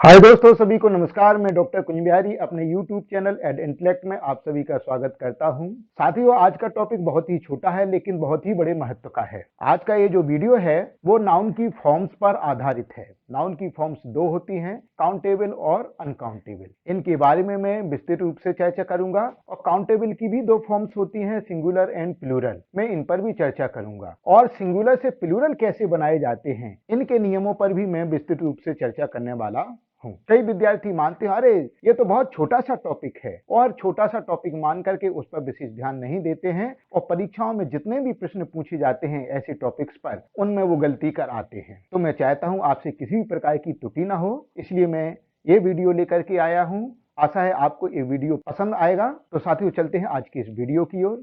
हाय दोस्तों, सभी को नमस्कार। मैं डॉक्टर कुंज बिहारी अपने यूट्यूब चैनल एड इंटेलेक्ट में आप सभी का स्वागत करता हूं। साथियों, आज का टॉपिक बहुत ही छोटा है लेकिन बहुत ही बड़े महत्व का है। आज का ये जो वीडियो है वो नाउन की फॉर्म्स पर आधारित है। नाउन की फॉर्म्स दो होती हैं, काउंटेबल और अनकाउंटेबल। इनके बारे में मैं विस्तृत रूप से चर्चा करूंगा और काउंटेबल की भी दो फॉर्म्स होती हैं, सिंगुलर एंड प्लूरल। मैं इन पर भी चर्चा करूंगा और सिंगुलर से प्लूरल कैसे बनाए जाते हैं इनके नियमों पर भी मैं विस्तृत रूप से चर्चा करने वाला हूं। कई विद्यार्थी मानते हैं अरे ये तो बहुत छोटा सा टॉपिक है और छोटा सा टॉपिक मान करके उस पर विशेष ध्यान नहीं देते हैं और परीक्षाओं में जितने भी प्रश्न पूछे जाते हैं ऐसे टॉपिक्स पर उनमें वो गलती कर आते हैं। तो मैं चाहता हूं आपसे किसी भी प्रकार की त्रुटि ना हो, इसलिए मैं ये वीडियो लेकर के आया हूं। आशा है आपको ये वीडियो पसंद आएगा। तो साथियों, चलते हैं आज की इस वीडियो की ओर।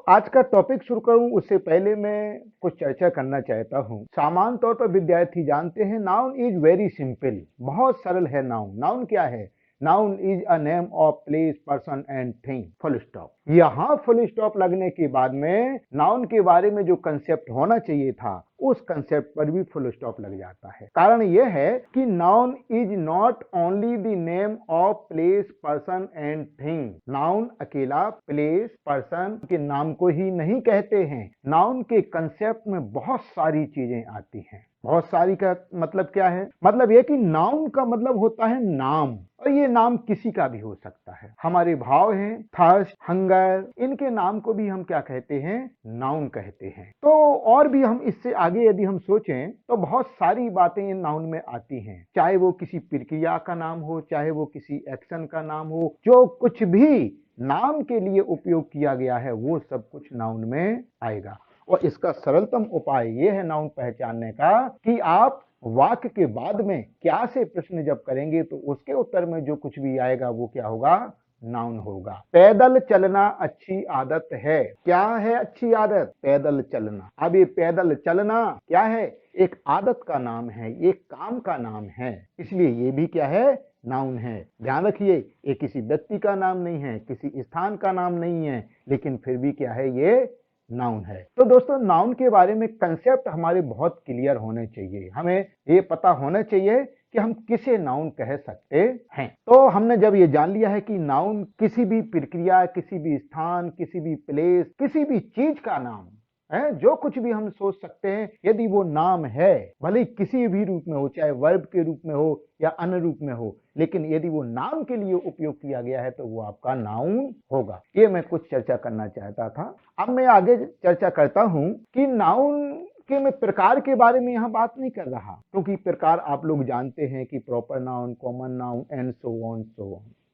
आज का टॉपिक शुरू करूं उससे पहले मैं कुछ चर्चा करना चाहता हूं। सामान्य तौर पर विद्यार्थी जानते हैं नाउन इज वेरी सिंपल, बहुत सरल है। नाउन नाउन क्या है? Noun is a name of place, person and thing, full stop. यहां फुल स्टॉप लगने के बाद में नाउन के बारे में जो कंसेप्ट होना चाहिए था उस कंसेप्ट पर भी फुल स्टॉप लग जाता है। कारण यह है कि noun is not only the name of place, person and thing. Noun अकेला प्लेस, पर्सन के नाम को ही नहीं कहते हैं। नाउन के कंसेप्ट में बहुत सारी चीजें आती हैं। बहुत सारी का मतलब क्या है? मतलब यह कि नाउन का मतलब होता है नाम, और ये नाम किसी का भी हो सकता है। हमारे भाव हैं थर्स्ट, हंगर, इनके नाम को भी हम क्या कहते हैं? नाउन कहते हैं। तो और भी हम इससे आगे यदि हम सोचें तो बहुत सारी बातें इन नाउन में आती हैं। चाहे वो किसी प्रक्रिया का नाम हो, चाहे वो किसी एक्शन का नाम हो, जो कुछ भी नाम के लिए उपयोग किया गया है वो सब कुछ नाउन में आएगा। और इसका सरलतम उपाय यह है नाउन पहचानने का कि आप वाक्य के बाद में क्या से प्रश्न जब करेंगे तो उसके उत्तर में जो कुछ भी आएगा वो क्या होगा? नाउन होगा। पैदल चलना अच्छी आदत है। क्या है अच्छी आदत? पैदल चलना। अब ये पैदल चलना क्या है? एक आदत का नाम है, एक काम का नाम है, इसलिए ये भी क्या है? नाउन है। ध्यान रखिए, ये किसी व्यक्ति का नाम नहीं है, किसी स्थान का नाम नहीं है, लेकिन फिर भी क्या है? ये नाउन है। तो दोस्तों, नाउन के बारे में कंसेप्ट हमारे बहुत क्लियर होने चाहिए। हमें ये पता होना चाहिए कि हम किसे नाउन कह सकते हैं। तो हमने जब ये जान लिया है कि नाउन किसी भी प्रक्रिया, किसी भी स्थान, किसी भी प्लेस, किसी भी चीज का नाम है, जो कुछ भी हम सोच सकते हैं यदि वो नाम है, भले ही किसी भी रूप में हो, चाहे वर्ब के रूप में हो या अन्य रूप में हो, लेकिन यदि वो नाम के लिए उपयोग किया गया है तो वो आपका नाउन होगा। ये मैं कुछ चर्चा करना चाहता था। अब मैं आगे चर्चा करता हूं कि नाउन के मैं प्रकार के बारे में यहां बात नहीं कर रहा, क्योंकि प्रकार आप लोग जानते हैं कि proper noun, common noun and so on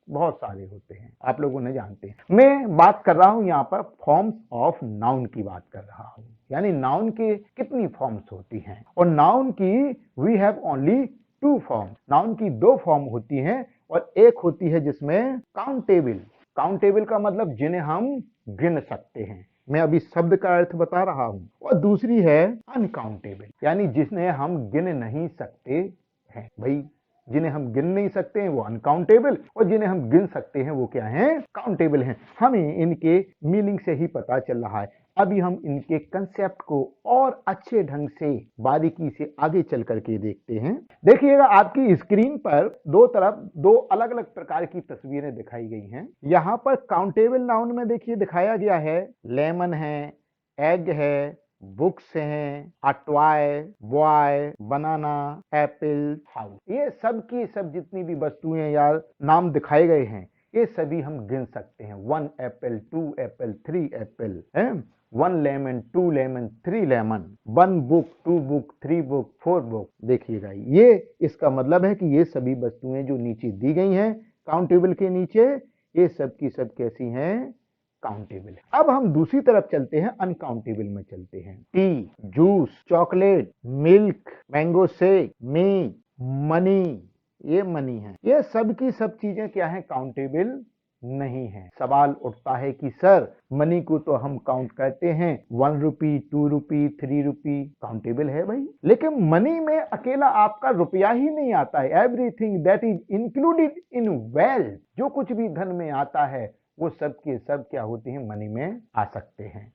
बहुत सारे होते हैं, आप लोगों ने जानते हैं। मैं बात कर रहा हूं यहां पर फॉर्म्स ऑफ नाउन की बात कर रहा हूं, यानी नाउन के कितनी फॉर्म्स होती हैं। और नाउन की we have only two form. Noun की दो फॉर्म होती हैं और एक होती है जिसमें काउंटेबल। काउंटेबल का मतलब जिन्हें हम गिन सकते हैं, मैं अभी शब्द का अर्थ बता रहा हूं। और दूसरी है अनकाउंटेबल, यानी जिन्हें हम गिन नहीं सकते हैं। भाई, जिन्हें हम गिन नहीं सकते हैं वो अनकाउंटेबल, और जिन्हें हम गिन सकते हैं वो क्या है? काउंटेबल हैं। हमें इनके मीनिंग से ही पता चल रहा है। अभी हम इनके कंसेप्ट को और अच्छे ढंग से बारीकी से आगे चल करके देखते हैं। देखिएगा, आपकी स्क्रीन पर दो तरफ दो अलग अलग प्रकार की तस्वीरें दिखाई गई हैं। यहां पर काउंटेबल नाउन में देखिए दिखाया गया है लेमन है, एग है, बुक्स हैं, अटवाय, बॉय, बनाना, एप्पल, हाउस। ये सब की सब जितनी भी वस्तुएं या नाम दिखाए गए हैं ये सभी हम गिन सकते हैं। 1 एप्पल, 2 एप्पल, 3 एप्पल है, 1 lemon, 2 lemon, 3 lemon, 1 book, 2 book, 3 book, 4 book. देखिएगा, ये इसका मतलब है कि ये सभी वस्तुएं जो नीचे दी गई हैं काउंटेबल के नीचे, ये सब की सब कैसी हैं? काउंटेबल। अब हम दूसरी तरफ चलते हैं, अनकाउंटेबल में चलते हैं। Tea, juice, chocolate, milk, mango shake, meat, money, ये मनी है। ये सब की सब चीजें क्या है? काउंटेबल नहीं है। सवाल उठता है कि सर मनी को तो हम काउंट करते हैं, 1 रुपी, 2 रुपी, 3 रुपी, काउंटेबल है भाई। लेकिन मनी में अकेला आपका रुपया ही नहीं आता है। Everything that is included in wealth, जो कुछ भी धन में आता है वो सब के सब क्या होते हैं? मनी में आ सकते हैं।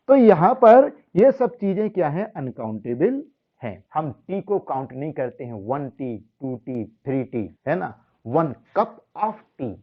तो यहाँ पर ये सब चीजें क्या है, अनकाउंटेबल हैं। हम टी को काउंट नहीं करते हैं, 1 टी, 2 टी, 3 टी, है ना। 1 cup of T,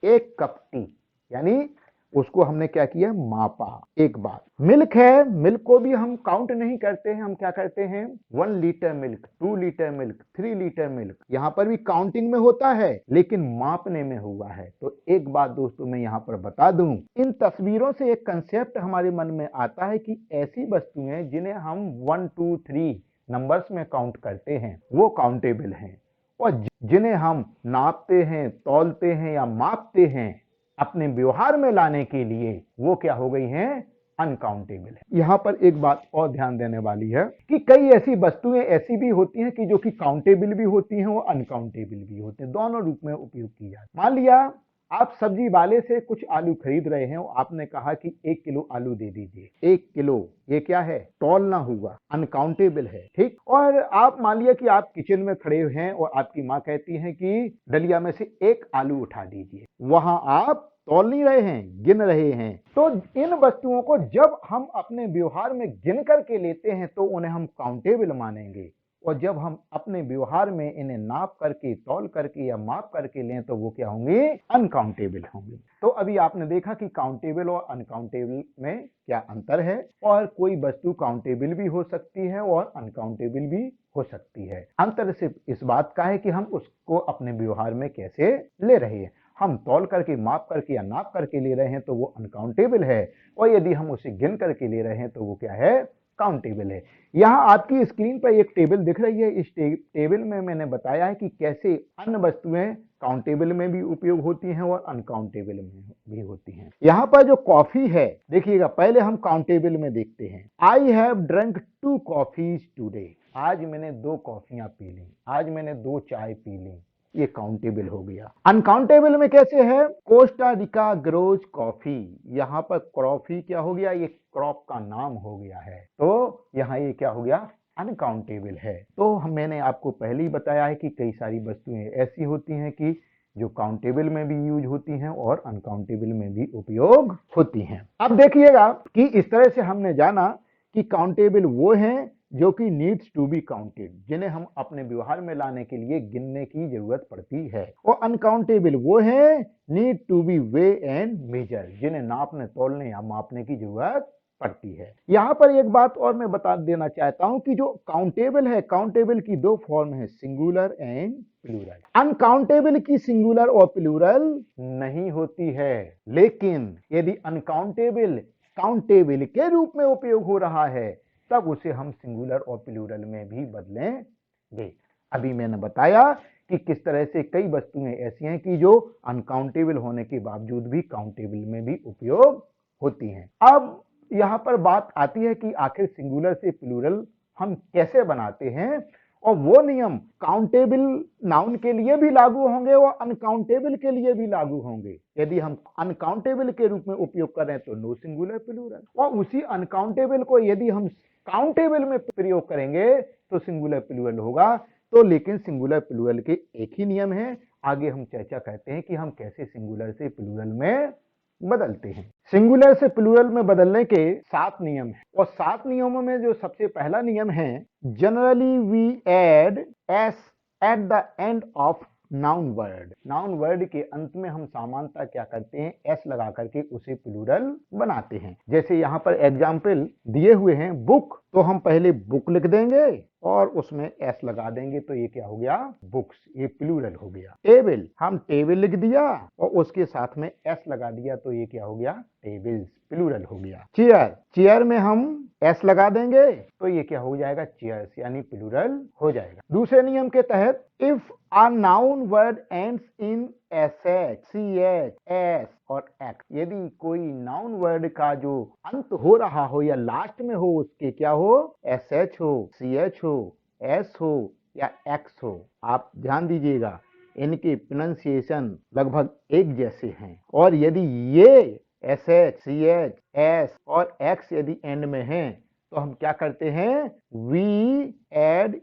1 cup T, यानी उसको हमने क्या किया, मापा एक बार। मिल्क है, मिल्क को भी हम काउंट नहीं करते हैं, हम क्या करते हैं, 1 litre milk, 2 litre milk, 3 litre milk, यहां पर भी काउंटिंग में होता है लेकिन मापने में हुआ है। तो एक बात दोस्तों मैं यहां पर बता दूं, इन तस्वीरों से एक कंसेप्ट हमारे मन में आता है कि ऐसी वस्तुएं जिन्हें हम 1 2 3 नंबर्स में काउंट करते हैं वो काउंटेबल हैं, और जिन्हें हम नापते हैं, तौलते हैं या मापते हैं अपने व्यवहार में लाने के लिए, वो क्या हो गई हैं, अनकाउंटेबल है। यहां पर एक बात और ध्यान देने वाली है कि कई ऐसी वस्तुएं ऐसी भी होती हैं कि जो कि काउंटेबल भी होती हैं और अनकाउंटेबल भी होते हैं, दोनों रूप में उपयोग की जाती है। मान लिया आप सब्जी वाले से कुछ आलू खरीद रहे हैं और आपने कहा कि 1 किलो आलू दे दीजिए। 1 किलो, ये क्या है, तौलना हुआ, अनकाउंटेबल है, ठीक। और आप मान लिया कि आप किचन में खड़े हैं और आपकी माँ कहती है कि डलिया में से 1 आलू उठा दीजिए, वहां आप तौल नहीं रहे हैं, गिन रहे हैं। तो इन वस्तुओं को जब हम अपने व्यवहार में गिन करके लेते हैं तो उन्हें हम काउंटेबल मानेंगे, और जब हम अपने व्यवहार में इन्हें नाप करके, तौल करके या माप करके लें तो वो क्या होंगे, अनकाउंटेबल होंगे। तो अभी आपने देखा कि काउंटेबल और अनकाउंटेबल में क्या अंतर है, और कोई वस्तु काउंटेबल भी हो सकती है और अनकाउंटेबल भी हो सकती है। अंतर सिर्फ इस बात का है कि हम उसको अपने व्यवहार में कैसे ले रहे हैं। हम तौल करके, माप करके या नाप करके ले रहे हैं तो वो अनकाउंटेबल है, और यदि हम उसे गिन करके ले रहे हैं तो वो क्या है, काउंटेबल है। यहां आपकी स्क्रीन पर एक टेबल दिख रही है। इस टेबल में मैंने बताया है कि कैसे अन्य वस्तुएं काउंटेबल में भी उपयोग होती हैं और अनकाउंटेबल में भी होती हैं। यहां पर जो कॉफी है, देखिएगा, पहले हम काउंटेबल में देखते हैं। I have drunk 2 coffees today, आज मैंने 2 कॉफियां पी ली, आज मैंने 2 चाय पी ली, ये काउंटेबल हो गया। अनकाउंटेबल में कैसे है, कोस्टा रिका ग्रोज कॉफी, यहां पर कॉफी क्या हो गया, ये क्रॉप का नाम हो गया है, तो यहां ये क्या हो गया, अनकाउंटेबल है। तो मैंने आपको पहले ही बताया है कि कई सारी वस्तुएं ऐसी होती हैं कि जो काउंटेबल में भी यूज होती हैं और अनकाउंटेबल में भी उपयोग होती हैं। अब देखिएगा कि इस तरह से हमने जाना कि काउंटेबल वो हैं जो कि नीड्स टू बी काउंटेड, जिन्हें हम अपने व्यवहार में लाने के लिए गिनने की जरूरत पड़ती है, और अनकाउंटेबल वो है need to be weigh and measure, जिन्हें नापने, तौलने या मापने की जरूरत पड़ती है। यहां पर एक बात और मैं बता देना चाहता हूं कि जो काउंटेबल है, काउंटेबल की 2 फॉर्म है, सिंगुलर एंड प्लूरल। अनकाउंटेबल की सिंगुलर और प्लूरल नहीं होती है, लेकिन यदि अनकाउंटेबल काउंटेबल के रूप में उपयोग हो रहा है तब उसे हम सिंगुलर और प्लूरल में भी बदलेंगे। अभी मैंने बताया कि किस तरह से कई वस्तुएं ऐसी हैं कि जो अनकाउंटेबल होने के बावजूद भी काउंटेबल में भी उपयोग होती हैं। अब यहां पर बात आती है कि आखिर सिंगुलर से प्लूरल हम कैसे बनाते हैं, और वो नियम काउंटेबल नाउन के लिए भी लागू होंगे और अनकाउंटेबल के लिए भी लागू होंगे। यदि हम अनकाउंटेबल के रूप में उपयोग करें तो नो सिंगुलर प्लूरल, और उसी अनकाउंटेबल को यदि हम काउंटेबल में प्रयोग करेंगे तो सिंगुलर प्लूरल होगा। तो लेकिन सिंगुलर प्लूरल के एक ही नियम है, आगे हम चर्चा करते हैं कि हम कैसे सिंगुलर से प्लूरल में बदलते हैं। सिंगुलर से प्लूरल में बदलने के 7 नियम हैं, और 7 नियमों में जो सबसे पहला नियम है, generally we add S at the end of noun word. Noun word के अंत में हम सामान्यतः क्या करते हैं, एस लगा करके उसे प्लूरल बनाते हैं। जैसे यहां पर एग्जाम्पल दिए हुए हैं, बुक, तो हम पहले बुक लिख देंगे और उसमें एस लगा देंगे, तो ये क्या हो गया, बुक्स, ये प्लूरल हो गया। टेबल, हम टेबल लिख दिया और उसके साथ में एस लगा दिया, तो ये क्या हो गया, टेबल्स, प्लूरल हो गया। चेयर, चेयर में हम एस लगा देंगे तो ये क्या हो जाएगा, चेयर्स, यानी प्लूरल हो जाएगा। दूसरे नियम के तहत, if a noun word ends in SH, CH, S और एक्स, यदि कोई नाउन वर्ड का जो अंत हो रहा हो या लास्ट में हो, उसके क्या हो, एसएच हो, सीएच हो, एस हो या एक्स हो। आप ध्यान दीजिएगा, इनके प्रोनाउंसिएशन लगभग एक जैसे हैं, और यदि ये S H, C H, S और एक्स यदि एंड में हैं तो हम क्या करते हैं, we add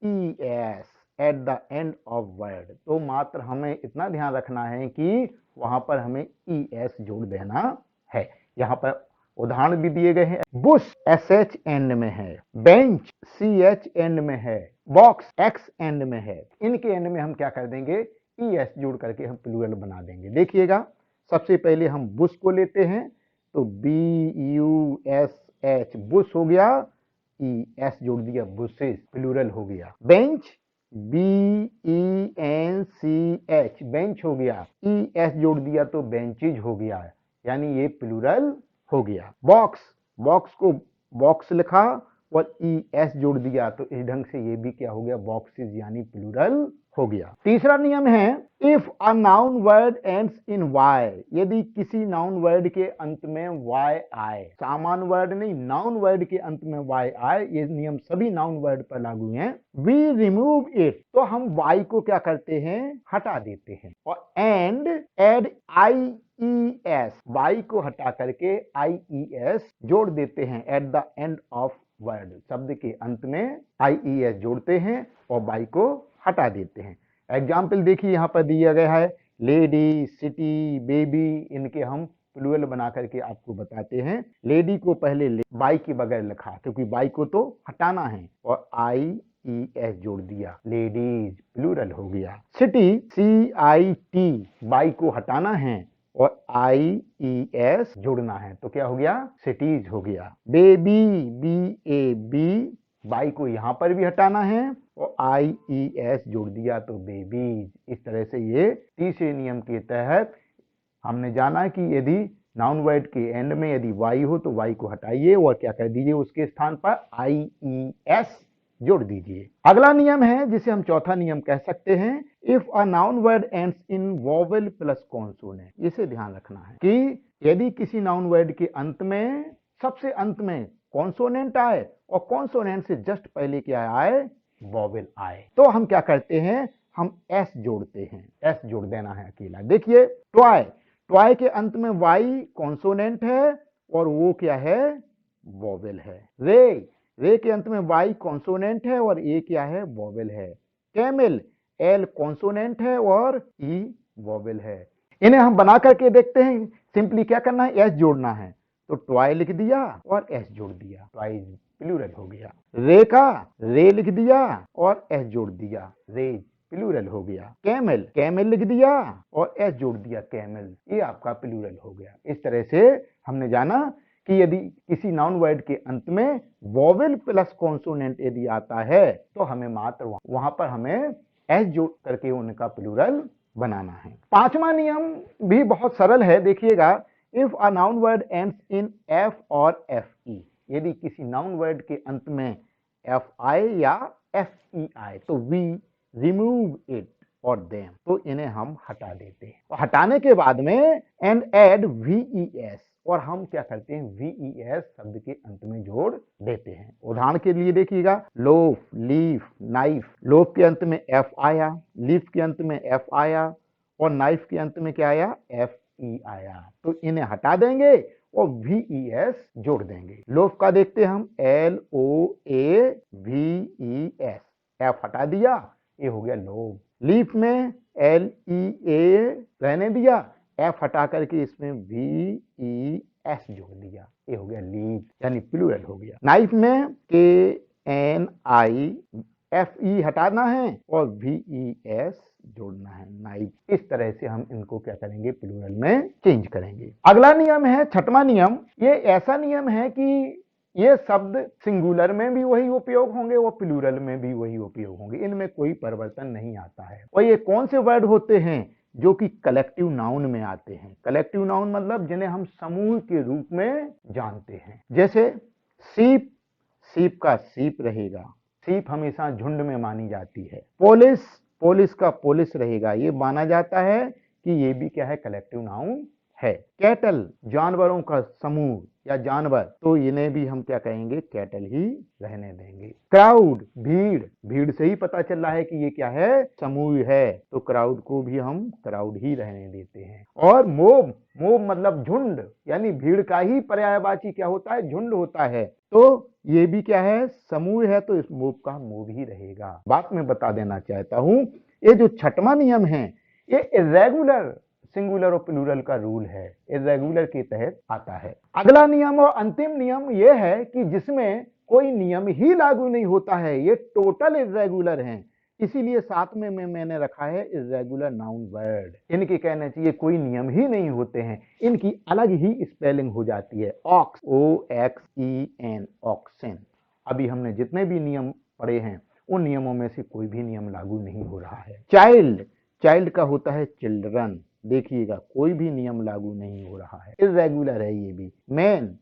E S at the end of word. तो मात्र हमें इतना ध्यान रखना है कि वहां पर हमें ई एस जोड़ देना है। यहां पर उदाहरण भी दिए गए हैं। बुश SH एंड में है, बेंच CH एंड में है, बॉक्स X एंड में है। इनके एंड में हम क्या कर देंगे, ES जोड़ करके हम प्लूरल बना देंगे। देखिएगा, सबसे पहले हम बुश को लेते हैं तो BUSH बुश हो गया, ES जोड़ दिया बुशेस, प्लूरल हो गया। बेंच BENCH बेंच हो गया, ES जोड़ दिया तो बेंचेज हो गया, यानी ये प्लूरल हो गया। बॉक्स, बॉक्स को बॉक्स लिखा और ES जोड़ दिया तो इस ढंग से ये भी क्या हो गया, बॉक्सेस, यानी प्लूरल हो गया। तीसरा नियम है, if a noun word ends in Y, यदि किसी नाउन वर्ड के अंत में वाई आए, सामान्य वर्ड नहीं, नाउन वर्ड के अंत में वाई आए, ये नियम सभी नाउन वर्ड पर लागू हैं। वी रिमूव इट, तो हम वाई को क्या करते हैं, हटा देते हैं। और एंड एड IES, वाई को हटा करके IES जोड़ देते हैं eight the end of word, शब्द के अंत में IES जोड़ते हैं और वाई को हटा देते हैं। एग्जाम्पल देखिए यहां पर दिया गया है, लेडी, सिटी, बेबी, इनके हम प्लूरल बना करके आपको बताते हैं। लेडी को पहले बाई के बगैर लिखा क्योंकि बाई को तो हटाना है और IES जोड़ दिया, लेडीज प्लूरल हो गया। सिटी CIT, बाई को हटाना है और IES जोड़ना है तो क्या हो गया, सिटीज हो गया। बेबी BAB, बाई को यहां पर भी हटाना है और IES जोड़ दिया तो बेबीज। इस तरह से ये तीसरे नियम के तहत हमने जाना कि यदि नाउन वर्ड के एंड में यदि वाई हो तो वाई को हटाइए और क्या कर दीजिए, उसके स्थान पर IES जोड़ दीजिए। अगला नियम है जिसे हम चौथा नियम कह सकते हैं, if a noun word ends in vowel plus consonant, इसे ध्यान रखना है कि यदि किसी नाउन वर्ड के अंत में, सबसे अंत में कॉन्सोनेंट आए और कॉन्सोनेंट से जस्ट पहले क्या आए, वोवेल आए, तो हम क्या करते हैं, हम S जोड़ते हैं, S जोड़ देना है अकेला। देखिए ट्वाई, ट्वाई के अंत में वाई कॉन्सोनेंट है और वो क्या है, वोवेल है। रे, रे के अंत में वाई कॉन्सोनेंट है और ए क्या है, वोवेल है। कैमिल, L कॉन्सोनेंट है और E वोवेल है। इन्हें हम बना करके देखते हैं। सिंपली क्या करना है, S जोड़ना है तो ट्वाई लिख दिया और S जोड़ दिया, ट्वाइज प्लूरल हो गया। रे का रे लिख दिया और S जोड़ दिया, रेज प्लूरल हो गया। कैमल, कैमल लिख दिया और S जोड़ दिया, कैमल, ये आपका प्लूरल हो गया। इस तरह से हमने जाना कि यदि किसी नाउन वर्ड के अंत में वोवेल प्लस कॉन्सोनेंट यदि आता है तो हमें मात्र वहां पर हमें S जोड़ करके उनका प्लूरल बनाना है। पांचवा नियम भी बहुत सरल है, देखिएगा, if a noun word ends in F और FE, यदि किसी नाउन वर्ड के अंत में F आए या FE आए तो वी रिमूव इट और देम, तो इन्हें हम हटा देते हैं। तो हटाने के बाद में एंड एड VES, और हम क्या करते हैं, VES शब्द के अंत में जोड़ देते हैं। उदाहरण के लिए देखिएगा, लोफ, लीफ, नाइफ, लोफ के अंत में F आया, लीफ के अंत में F आया और नाइफ के अंत में क्या आया, FE आया, तो इन्हें हटा देंगे और VES जोड़ देंगे। लोफ का देखते हैं हम, LOAVES, F हटा दिया, ये हो गया लोफ। लीफ में LEA रहने दिया, F हटा करके इसमें VES जोड़ दिया, ये हो गया लीफ, यानी प्लूरल हो गया। नाइफ में KNIFE हटाना है और VES जोड़ना है, नाइफ। इस तरह से हम इनको क्या करेंगे, प्लूरल में चेंज करेंगे। अगला नियम है छठवां नियम, ये ऐसा नियम है कि ये शब्द सिंगुलर में भी वही उपयोग होंगे और प्लूरल में भी वही उपयोग होंगे, इनमें कोई परिवर्तन नहीं आता है। और ये कौन से वर्ड होते हैं जो कि कलेक्टिव नाउन में आते हैं। कलेक्टिव नाउन मतलब जिन्हें हम समूह के रूप में जानते हैं, जैसे सीप, सीप का सीप रहेगा, सीप हमेशा झुंड में मानी जाती है। पोलिस, पोलिस का पोलिस रहेगा, ये माना जाता है कि ये भी क्या है, कलेक्टिव नाउन है। कैटल, जानवरों का समूह या जानवर, तो इन्हें भी हम क्या कहेंगे, कैटल ही रहने देंगे। क्राउड, भीड़, भीड़ से ही पता चल रहा है कि ये क्या है, समूह है, तो क्राउड को भी हम क्राउड ही रहने देते हैं। और मोब, मोब मतलब झुंड, यानी भीड़ का ही पर्यायवाची क्या होता है, झुंड होता है, तो ये भी क्या है, समूह है, तो इस मोब का मोब ही रहेगा। बात मैं बता देना चाहता हूं, ये जो छठवां नियम है ये इर्रेगुलर सिंगुलर और प्लूरल का रूल है, इर्रेगुलर के तहत आता है। अगला नियम और अंतिम नियम यह है कि जिसमें कोई नियम ही लागू नहीं होता है, ये टोटल इर्रेगुलर हैं। इसीलिए साथ में मैंने रखा है इर्रेगुलर नाउन वर्ड। इनके कहने चाहिए कोई नियम ही नहीं होते हैं, इनकी अलग ही स्पेलिंग हो जाती है, ऑक्स, OXEN, ऑक्सेन। अभी हमने जितने भी नियम पढ़े हैं उन नियमों में से कोई भी नियम लागू नहीं हो रहा है। चाइल्ड, चाइल्ड का होता है चिल्ड्रन, देखिएगा कोई भी नियम लागू नहीं हो रहा है, इर्रेगुलर है ये भी। मैन,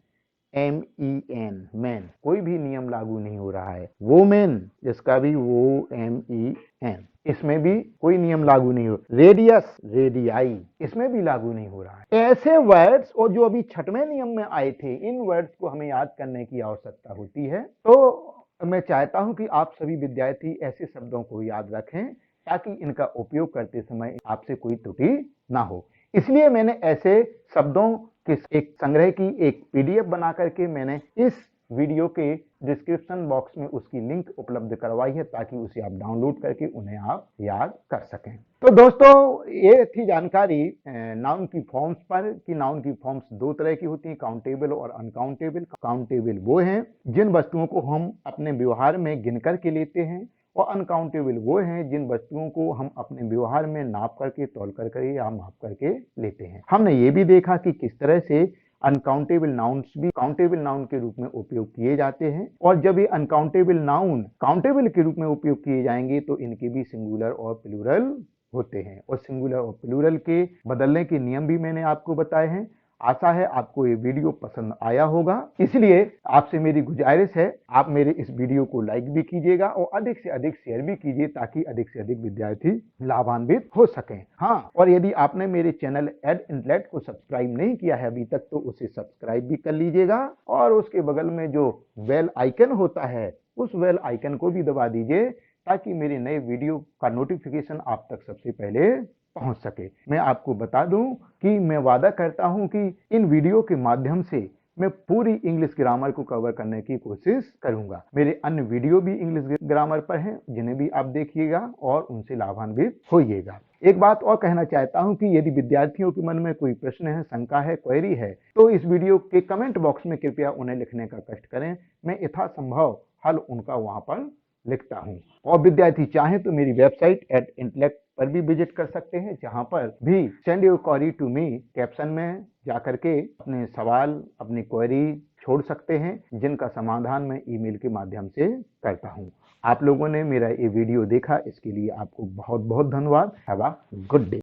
MEN, मैन, कोई भी नियम लागू नहीं हो रहा है। वोमेन, जिसका भी WOMEN, इसमें भी कोई नियम लागू नहीं हो। रेडियस, रेडियाई, इसमें भी लागू नहीं हो रहा है। ऐसे वर्ड्स और जो अभी छठवें नियम में आए थे, इन वर्ड्स को हमें याद करने की आवश्यकता होती है। तो मैं चाहता हूं कि आप सभी विद्यार्थी ऐसे शब्दों को याद रखें ताकि इनका उपयोग करते समय आपसे कोई त्रुटि ना हो। इसलिए मैंने ऐसे शब्दों के एक संग्रह की एक PDF बना करके मैंने इस वीडियो के डिस्क्रिप्शन बॉक्स में उसकी लिंक उपलब्ध करवाई है ताकि उसे आप डाउनलोड करके उन्हें आप याद कर सकें। तो दोस्तों, ये थी जानकारी नाउन की फॉर्म्स पर कि नाउन की फॉर्म्स दो तरह की होती हैं, काउंटेबल और अनकाउंटेबल। काउंटेबल वो हैं जिन वस्तुओं को हम अपने व्यवहार में गिन करके लेते हैं, और अनकाउंटेबल वो हैं जिन वस्तुओं को हम अपने व्यवहार में नाप करके, तौल करके या माप करके लेते हैं। हमने ये भी देखा कि किस तरह से अनकाउंटेबल नाउन्स भी काउंटेबल नाउन के रूप में उपयोग किए जाते हैं, और जब ये अनकाउंटेबल नाउन काउंटेबल के रूप में उपयोग किए जाएंगे तो इनके भी सिंगुलर और प्लूरल होते हैं, और सिंगुलर और प्लूरल के बदलने के नियम भी मैंने आपको बताए हैं। आशा है आपको ये वीडियो पसंद आया होगा, इसलिए आपसे मेरी गुजारिश है आप मेरे इस वीडियो को लाइक भी कीजिएगा और अधिक से अधिक शेयर भी कीजिए ताकि अधिक से अधिक विद्यार्थी लाभान्वित हो सकें। हाँ, और यदि आपने मेरे चैनल एड इंटेलेक्ट को सब्सक्राइब नहीं किया है अभी तक तो उसे सब्सक्राइब भी कर लीजिएगा, और उसके बगल में जो बेल आइकन होता है उस बेल आइकन को भी दबा दीजिए ताकि मेरे नए वीडियो का नोटिफिकेशन आप तक सबसे पहले पहुंच सके। मैं आपको बता दूं कि मैं वादा करता हूं कि इन वीडियो के माध्यम से मैं पूरी इंग्लिश ग्रामर को कवर करने की कोशिश करूंगा। मेरे अन्य वीडियो भी इंग्लिश ग्रामर पर हैं जिन्हें भी आप देखिएगा और उनसे लाभान्वित होइएगा। एक बात और कहना चाहता हूं कि यदि विद्यार्थियों के मन में कोई प्रश्न है, शंका है, क्वेरी है तो इस वीडियो के कमेंट बॉक्स में कृपया उन्हें लिखने का कष्ट करें। मैं यथासंभव हल उनका वहां पर लिखता हूं। और विद्यार्थी चाहें तो मेरी वेबसाइट @intellect पर भी विजिट कर सकते हैं, जहां पर भी send your query to me caption में जाकर के अपने सवाल, अपनी क्वेरी छोड़ सकते हैं, जिनका समाधान मैं ईमेल के माध्यम से करता हूं। आप लोगों ने मेरा ये वीडियो देखा, इसके लिए आपको बहुत बहुत धन्यवाद। Have a good day.